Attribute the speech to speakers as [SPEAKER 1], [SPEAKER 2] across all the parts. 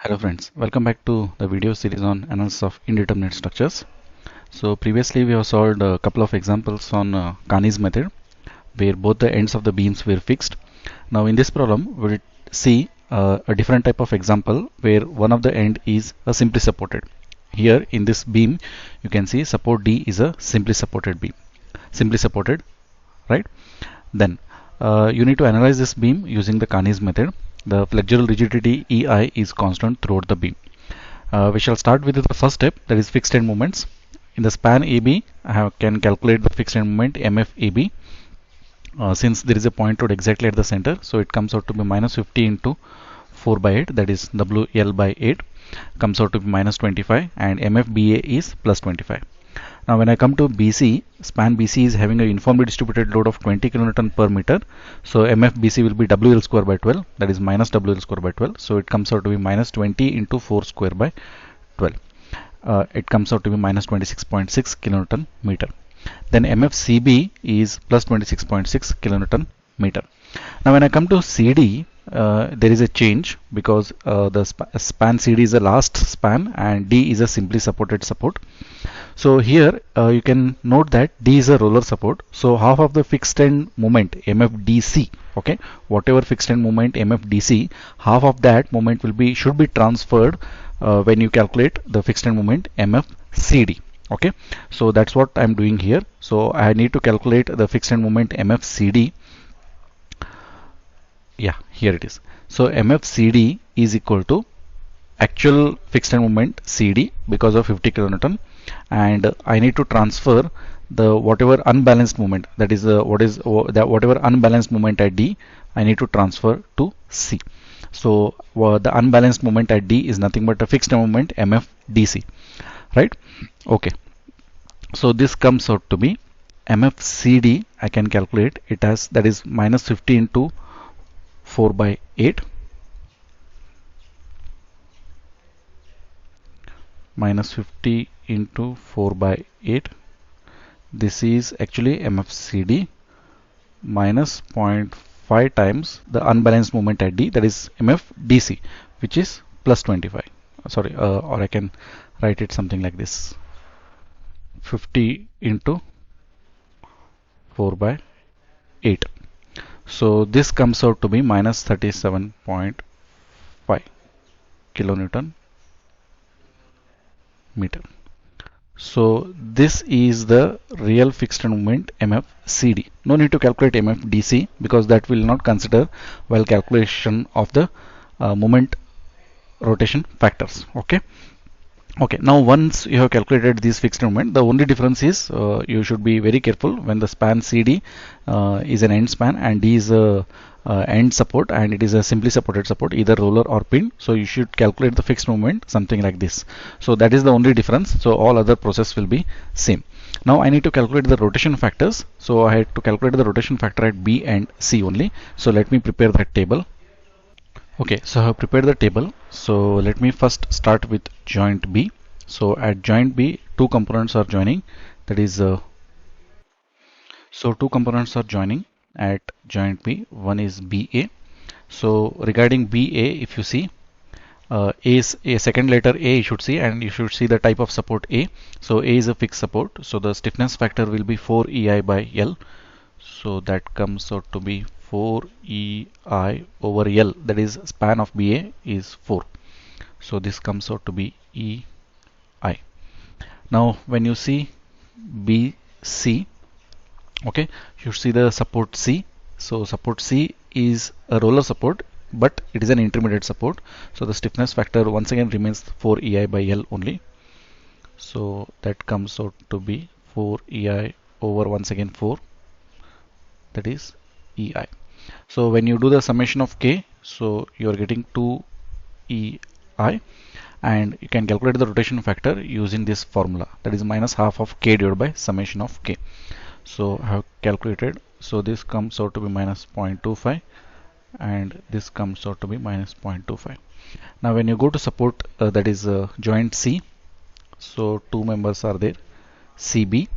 [SPEAKER 1] Hello friends, welcome back to the video series on analysis of indeterminate structures. So previously we have solved a couple of examples on Carney's method where both the ends of the beams were fixed. Now in this problem we'll see a different type of example where one of the end is a simply supported. Here in this beam you can see support D is a simply supported beam. Simply supported, right? Then you need to analyze this beam using the Carney's method. The flexural rigidity EI is constant throughout the beam. We shall start with the first step, that is fixed end moments. In the span AB, can calculate the fixed end moment MFAB. Since there is a point load exactly at the center, so it comes out to be minus 50 into 4 by 8, that is WL by 8, comes out to be minus 25, and MFBA is plus 25. Now when I come to BC, span BC is having a uniformly distributed load of 20 kN per meter. So MFBC will be WL square by 12, that is minus WL square by 12. So it comes out to be minus 20 into 4 square by 12. It comes out to be minus 26.6 kilonewton meter. Then MFCB is plus 26.6 kilonewton meter. Now when I come to CD, there is a change because the span CD is the last span and D is a simply supported support. So here you can note that D is a roller support. So half of the fixed end moment MFDC, okay, whatever fixed end moment MFDC, half of that moment should be transferred when you calculate the fixed end moment MFCD. Okay, so that's what I'm doing here. So I need to calculate the fixed end moment MFCD. Yeah, here it is. So MFCD is equal to actual fixed end moment CD because of 50 kilonewton, and I need to transfer the whatever unbalanced moment, that is whatever unbalanced moment at D, I need to transfer to C. So the unbalanced moment at D is nothing but a fixed end moment MFDC, right? Okay, so this comes out to be MFCD. I can calculate it as, that is minus 50 into 4 by 8 minus 50 into 4 by 8. This is actually MFCD minus 0.5 times the unbalanced moment at D, that is MFDC, which is plus 25. Sorry, or I can write it something like this: 50 into 4 by 8. So this comes out to be minus 37.5 kilonewton meter. So this is the real fixed end moment MFCD. No need to calculate MFDC because that will not consider while calculation of the moment rotation factors. Okay. Okay, now once you have calculated this fixed moment, the only difference is you should be very careful when the span CD is an end span and D is a end support, and it is a simply supported support, either roller or pin. So you should calculate the fixed moment something like this. So that is the only difference. So all other process will be same. Now I need to calculate the rotation factors. So I had to calculate the rotation factor at B and C only. So let me prepare that table. Okay, so I have prepared the table. So let me first start with joint B. So at joint B, two components are joining. That is, so two components are joining at joint B. One is BA. So regarding BA, if you see, A is a second letter A you should see, and you should see the type of support A. So A is a fixed support. So the stiffness factor will be 4 EI by L. So that comes out to be 4 EI over L, that is span of BA is 4. So this comes out to be EI. Now when you see BC, okay, you see the support C. So support C is a roller support, but it is an intermediate support. So the stiffness factor once again remains 4 EI by L only. So that comes out to be 4 EI over once again 4, that is EI. So when you do the summation of K, so you are getting 2 EI, and you can calculate the rotation factor using this formula, that is minus half of K divided by summation of K. So I have calculated. So this comes out to be minus 0.25 and this comes out to be minus 0.25. Now when you go to support, that is joint C, so two members are there, CB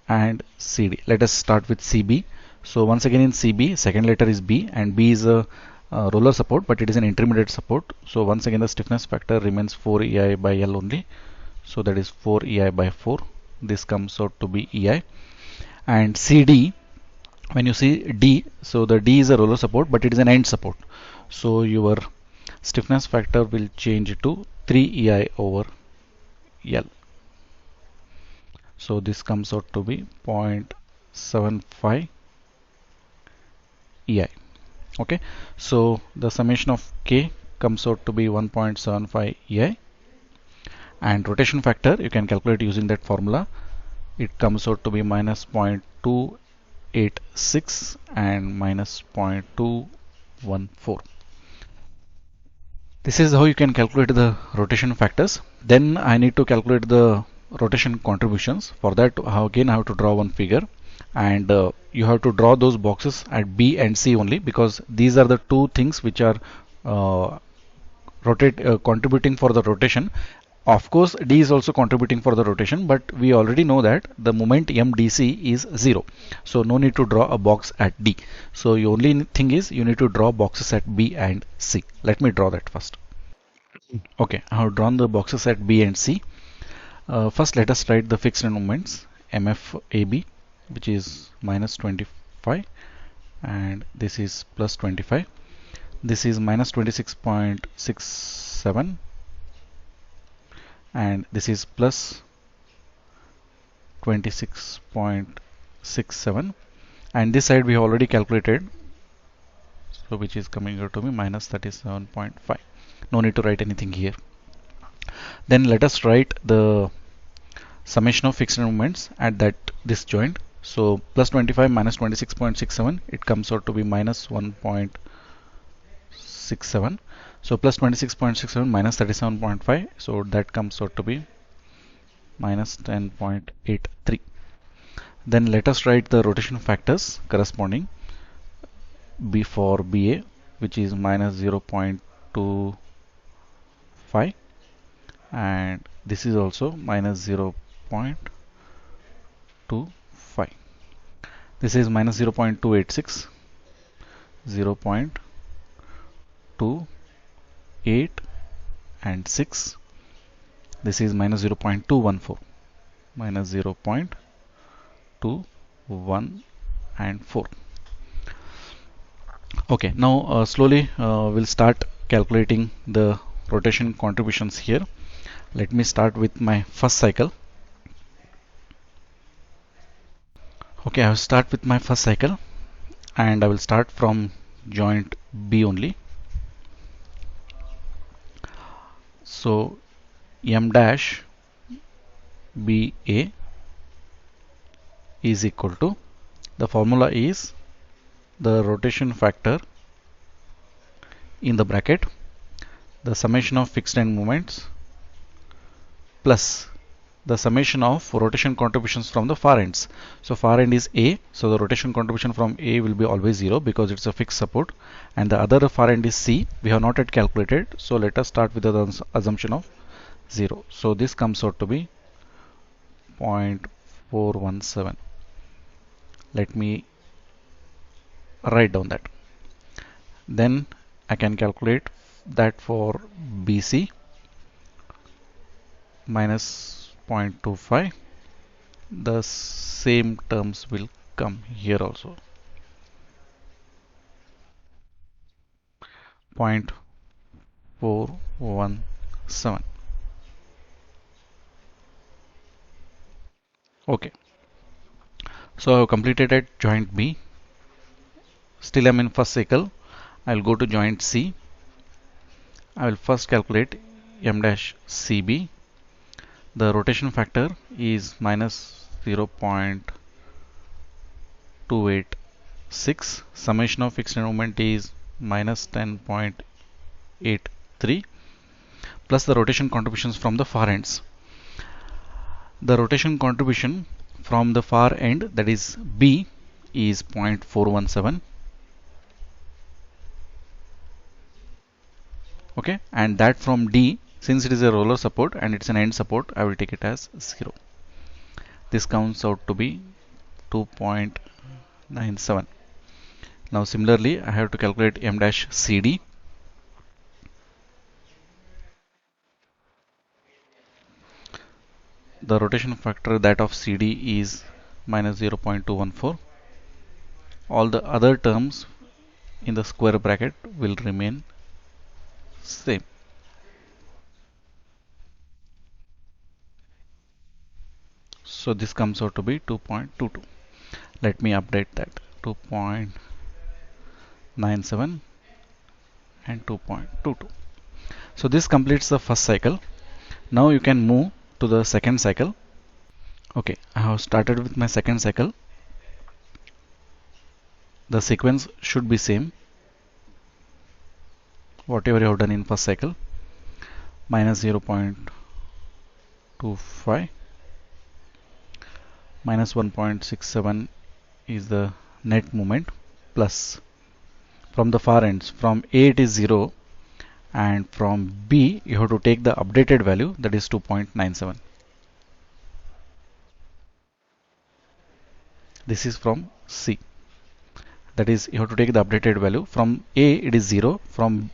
[SPEAKER 1] and CD. Let us start with CB. So once again in CB, second letter is B, and B is a roller support, but it is an intermediate support. So once again the stiffness factor remains 4 EI by L only. So that is 4 EI by 4. This comes out to be EI. And CD, when you see D, so the D is a roller support, but it is an end support. So your stiffness factor will change to 3 EI over L. So this comes out to be 0.75 EI. Okay, so the summation of K comes out to be 1.75 EI, and rotation factor you can calculate using that formula. It comes out to be minus 0.286 and minus 0.214. This is how you can calculate the rotation factors. Then I need to calculate the rotation contributions. For that, again I have to draw one figure, and you have to draw those boxes at B and C only, because these are the two things which are contributing for the rotation. Of course, D is also contributing for the rotation, but we already know that the moment MDC is 0. So no need to draw a box at D. So the only thing is you need to draw boxes at B and C. Let me draw that first. Okay, I have drawn the boxes at B and C. First, let us write the fixed moments MFAB, which is minus 25, and this is plus 25. This is minus 26.67, and this is plus 26.67, and this side we have already calculated, so which is coming out to be minus 37.5. No need to write anything here. Then let us write the summation of fixed moments at this joint. So plus 25 minus 26.67, it comes out to be minus 1.67. So plus 26.67 minus 37.5, so that comes out to be minus 10.83. Then let us write the rotation factors corresponding. B for BA, which is minus 0.25, and this is also minus 0.25. This is minus 0.286, 0.28 and 6. This is minus 0.214, minus 0.21 and 4. Okay, now slowly we'll start calculating the rotation contributions here. Let me start with my first cycle. Okay, I will start with my first cycle, and I will start from joint B only. So M dash BA is equal to, the formula is the rotation factor in the bracket, the summation of fixed end moments plus the summation of rotation contributions from the far ends. So far end is A, so the rotation contribution from A will be always 0 because it's a fixed support, and the other far end is C. We have not yet calculated, so let us start with the assumption of 0. So this comes out to be 0.417. Let me write down that. Then I can calculate that for BC, minus 0.25. The same terms will come here also. 0.417. Okay, so I have completed at joint B. Still I'm in first cycle. I'll go to joint C. I will first calculate M dash CB. The rotation factor is minus 0.286. Summation of fixed moment is minus 10.83 plus the rotation contributions from the far ends. The rotation contribution from the far end, that is B, is 0.417. Okay, and that from D, since it is a roller support and it's an end support, I will take it as 0. This comes out to be 2.97. Now similarly I have to calculate m dash CD. The rotation factor that of CD is minus 0.214. All the other terms in the square bracket will remain same. So this comes out to be 2.22. Let me update that. 2.97 and 2.22. So this completes the first cycle. Now you can move to the second cycle. Okay, I have started with my second cycle. The sequence should be same. Whatever you have done in first cycle. Minus 0.25 minus 1.67 is the net moment, plus from the far ends, from A it is 0 and from B you have to take the updated value, that is 2.97. This is from C, that is you have to take the updated value. From A it is 0, from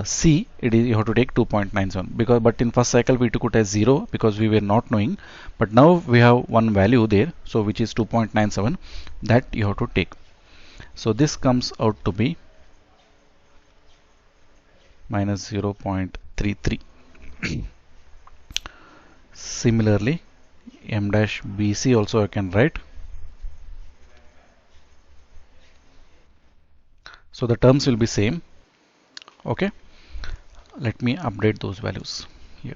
[SPEAKER 1] C it is you have to take 2.97, because but in first cycle we took it as 0 because we were not knowing, but now we have one value there, so which is 2.97, that you have to take. So this comes out to be minus 0.33. Similarly m dash BC also I can write. So the terms will be same. Okay, let me update those values here.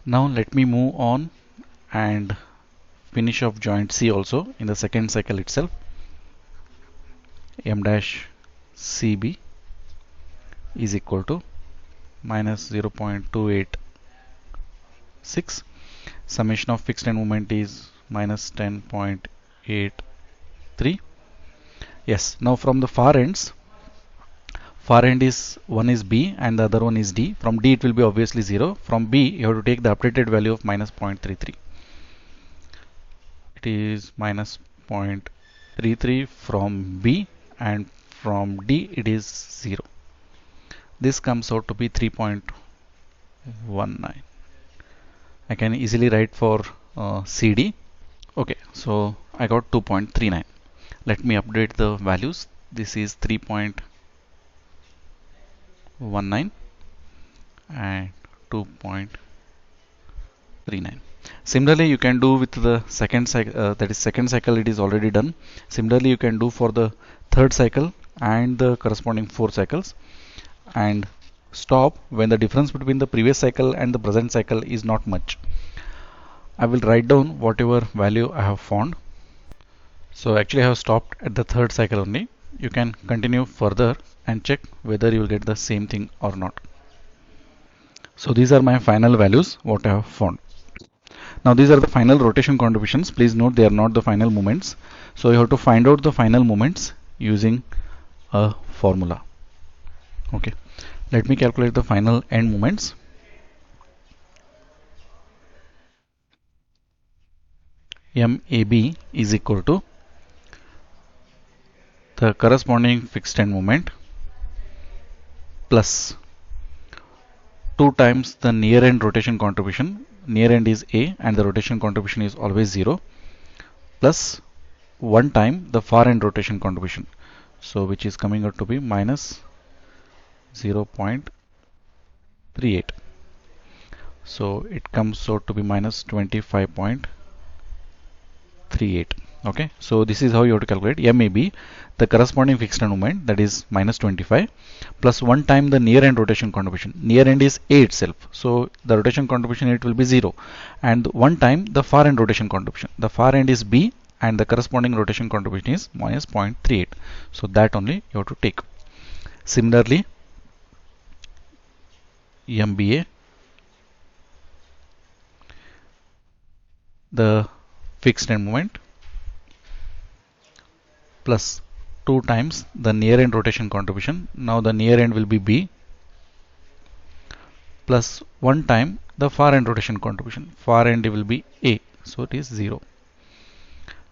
[SPEAKER 1] Now let me move on and finish off joint C also in the second cycle itself. M dash CB is equal to minus 0.286. Summation of fixed end moment is minus 10.83. Yes, now from the far ends, far end is one is B and the other one is D. From D it will be obviously 0. From B you have to take the updated value of minus 0.33. It is minus 0.33 from B, and from D it is 0. This comes out to be 3.19. I can easily write for CD. Okay, so I got 2.39. Let me update the values. This is 3.19 and 2.39. Similarly you can do with the second cycle, that is second cycle it is already done. Similarly you can do for the third cycle and the corresponding 4 cycles, and stop when the difference between the previous cycle and the present cycle is not much. I will write down whatever value I have found. So actually I have stopped at the third cycle only. You can continue further and check whether you will get the same thing or not. So these are my final values what I have found. Now these are the final rotation contributions. Please note they are not the final moments. So you have to find out the final moments using a formula. Okay, let me calculate the final end moments. MAB is equal to the corresponding fixed end moment plus 2 times the near end rotation contribution. Near end is A and the rotation contribution is always 0, plus 1 time the far end rotation contribution, so which is coming out to be minus 0.38. So it comes out to be minus 25.38. Okay, so this is how you have to calculate MAB, the corresponding fixed end moment, that is minus 25, plus 1 time the near end rotation contribution. Near end is A itself, so the rotation contribution it will be 0, and 1 time the far end rotation contribution. The far end is B and the corresponding rotation contribution is minus 0.38. So that only you have to take. Similarly, MBA, the fixed end moment plus 2 times the near end rotation contribution. Now the near end will be B, plus 1 time the far end rotation contribution. Far end will be A, so it is 0,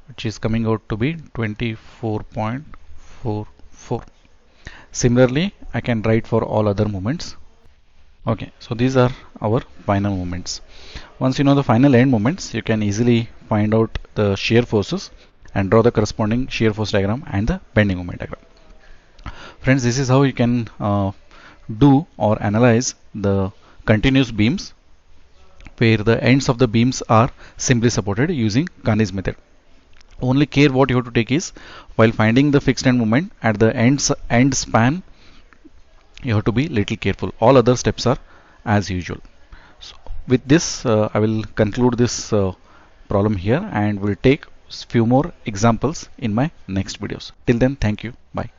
[SPEAKER 1] which is coming out to be 24.44. Similarly, I can write for all other moments. Okay, so these are our final moments. Once you know the final end moments, you can easily find out the shear forces and draw the corresponding shear force diagram and the bending moment diagram. Friends, this is how you can do or analyze the continuous beams where the ends of the beams are simply supported using Carney's method. Only care what you have to take is, while finding the fixed end moment at the end span, you have to be little careful. All other steps are as usual. So with this, I will conclude this problem here, and will take few more examples in my next videos. Till then, thank you. Bye.